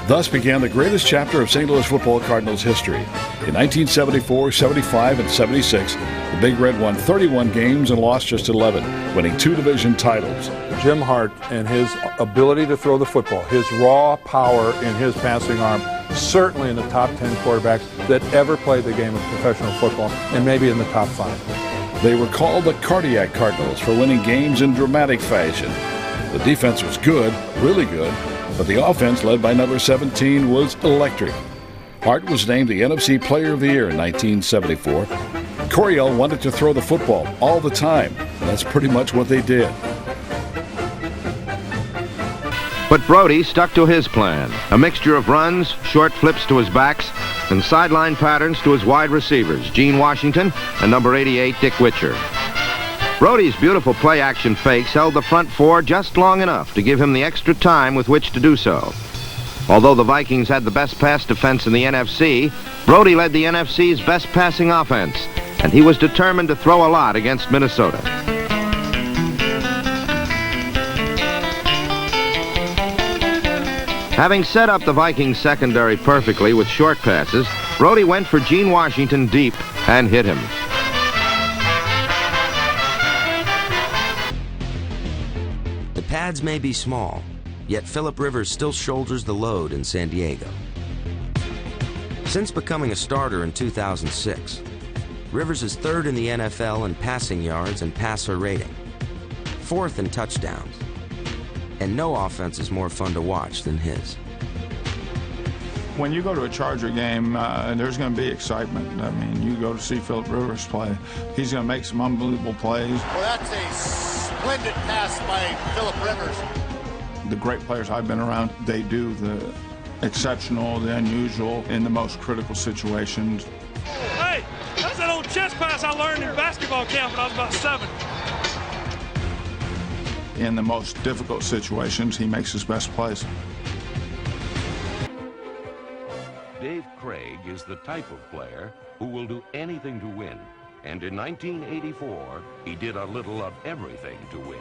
Thus began the greatest chapter of St. Louis football Cardinals history. In 1974, 75, and 76, the Big Red won 31 games and lost just 11, winning 2 division titles. Jim Hart and his ability to throw the football, his raw power in his passing arm, certainly in the top 10 quarterbacks that ever played the game of professional football, and maybe in the top 5. They were called the Cardiac Cardinals for winning games in dramatic fashion. The defense was good, really good, but the offense, led by number 17, was electric. Hart was named the NFC Player of the Year in 1974. Coryell wanted to throw the football all the time, and that's pretty much what they did. But Brody stuck to his plan, a mixture of runs, short flips to his backs, and sideline patterns to his wide receivers, Gene Washington and number 88, Dick Witcher. Brody's beautiful play-action fakes held the front four just long enough to give him the extra time with which to do so. Although the Vikings had the best pass defense in the NFC, Brody led the NFC's best passing offense, and he was determined to throw a lot against Minnesota. Having set up the Vikings secondary perfectly with short passes, Brody went for Gene Washington deep and hit him. The pads may be small, yet Philip Rivers still shoulders the load in San Diego. Since becoming a starter in 2006, Rivers is 3rd in the NFL in passing yards and passer rating, 4th in touchdowns, and no offense is more fun to watch than his. When you go to a Charger game, there's going to be excitement. I mean, you go to see Philip Rivers play. He's going to make some unbelievable plays. Well, that's a splendid pass by Philip Rivers. The great players I've been around, they do the exceptional, the unusual in the most critical situations. Hey, that's that old chest pass I learned in basketball camp when I was about 7. In the most difficult situations, he makes his best plays. Dave Craig is the type of player who will do anything to win. And in 1984, he did a little of everything to win.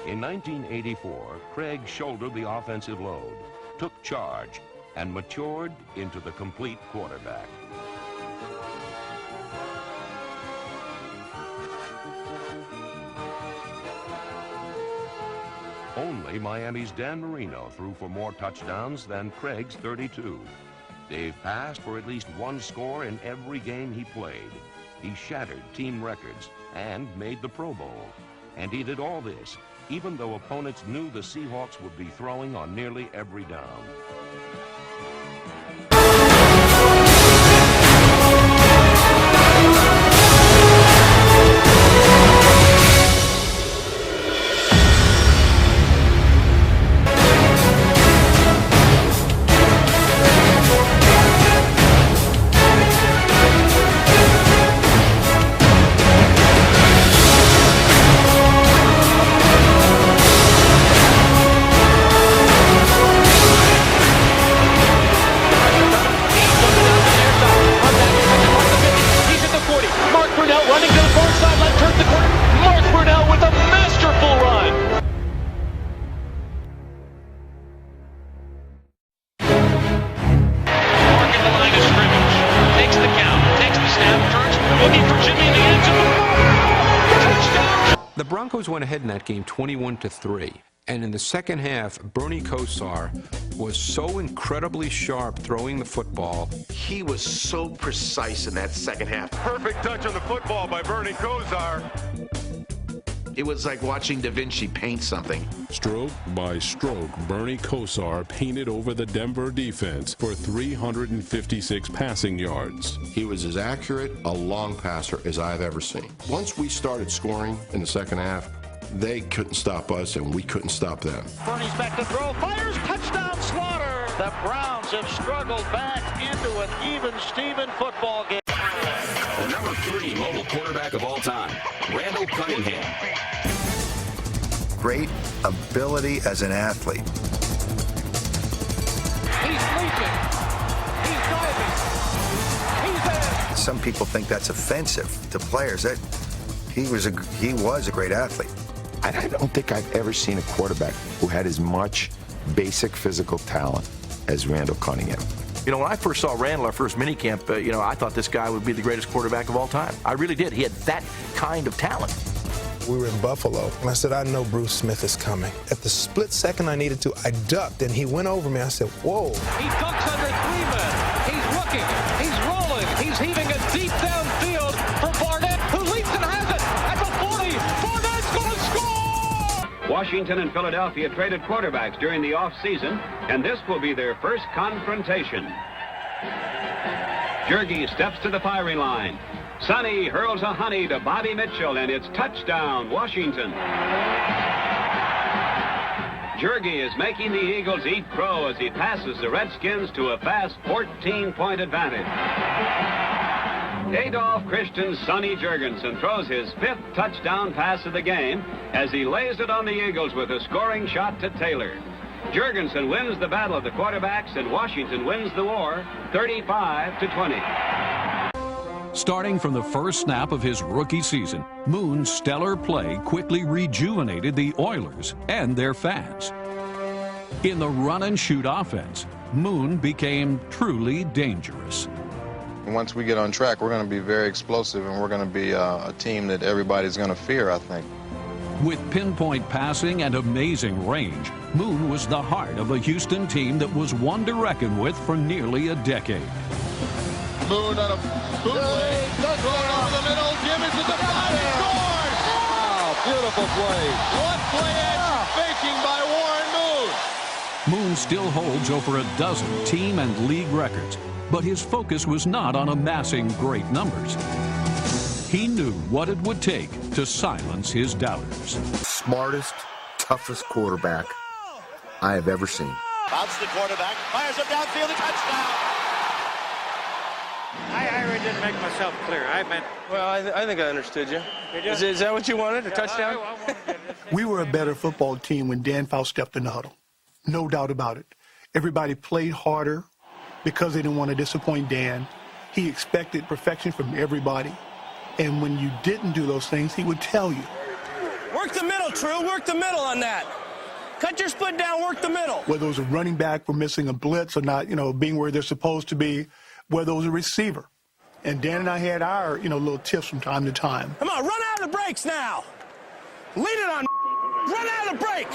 In 1984, Craig shouldered the offensive load, took charge, and matured into the complete quarterback. Only Miami's Dan Marino threw for more touchdowns than Craig's 32. Dave passed for at least 1 score in every game he played. He shattered team records and made the Pro Bowl. And he did all this even though opponents knew the Seahawks would be throwing on nearly every down. Mark Brunell running to the far sideline, turns the corner. Mark Brunell with a masterful run. Mark at the line of scrimmage. Takes the count, takes the snap, turns, looking for Jimmy in the end zone. Touchdown! The Broncos went ahead in that game 21-3. And in the second half, Bernie Kosar was so incredibly sharp throwing the football. He was so precise in that second half. Perfect touch on the football by Bernie Kosar. It was like watching Da Vinci paint something. Stroke by stroke, Bernie Kosar painted over the Denver defense for 356 passing yards. He was as accurate a long passer as I've ever seen. Once we started scoring in the second half, they couldn't stop us, and we couldn't stop them. Bernie's back to throw, fires, touchdown, Slaughter. The Browns have struggled back into an even-Steven football game. The number 3 mobile quarterback of all time, Randall Cunningham. Great ability as an athlete. He's leaping. He's diving. He's there. Some people think that's offensive to players. He was a great athlete. I don't think I've ever seen a quarterback who had as much basic physical talent as Randall Cunningham. You know, when I first saw Randall, our first minicamp, I thought this guy would be the greatest quarterback of all time. I really did. He had that kind of talent. We were in Buffalo, and I said, I know Bruce Smith is coming. At the split second I needed to, I ducked, and he went over me. I said, whoa. He ducks under 3 men. He's looking. He's rolling. He's heaving it deep downfield for Barnett, who leaps and has it at the 40. Barnett's going to score! Washington and Philadelphia traded quarterbacks during the offseason, and this will be their first confrontation. Jergy steps to the firing line. Sonny hurls a honey to Bobby Mitchell, and it's touchdown, Washington. Jergy is making the Eagles eat crow as he passes the Redskins to a fast 14-point advantage. Adolph Christian's Sonny Jurgensen throws his 5th touchdown pass of the game as he lays it on the Eagles with a scoring shot to Taylor. Jurgensen wins the battle of the quarterbacks, and Washington wins the war 35-20. Starting from the first snap of his rookie season, Moon's stellar play quickly rejuvenated the Oilers and their fans. In the run-and-shoot offense, Moon became truly dangerous. Once we get on track, we're going to be very explosive, and we're going to be a team that everybody's going to fear, I think. With pinpoint passing and amazing range, Moon was the heart of a Houston team that was one to reckon with for nearly a decade. Moon on a bootleg, going over the middle. Gibbons at the 5 and scores! Wow, beautiful play. One play action faking by Warren Moon. Moon still holds over a dozen team and league records, but his focus was not on amassing great numbers. He knew what it would take to silence his doubters. Smartest, toughest quarterback I have ever seen. Bounce the quarterback, fires him downfield, a touchdown. I really didn't make myself clear. Well, I think I understood you. Is that what you wanted, a touchdown? We were a better football team when Dan Faust stepped in the huddle. No doubt about it. Everybody played harder because they didn't want to disappoint Dan. He expected perfection from everybody. And when you didn't do those things, he would tell you. Work the middle, True. Work the middle on that. Cut your split down, work the middle. Whether it was a running back for missing a blitz or not, being where they're supposed to be, whether it was a receiver. And Dan and I had our, little tips from time to time. Come on, run out of the brakes now. Lead it on. Run out of the brake.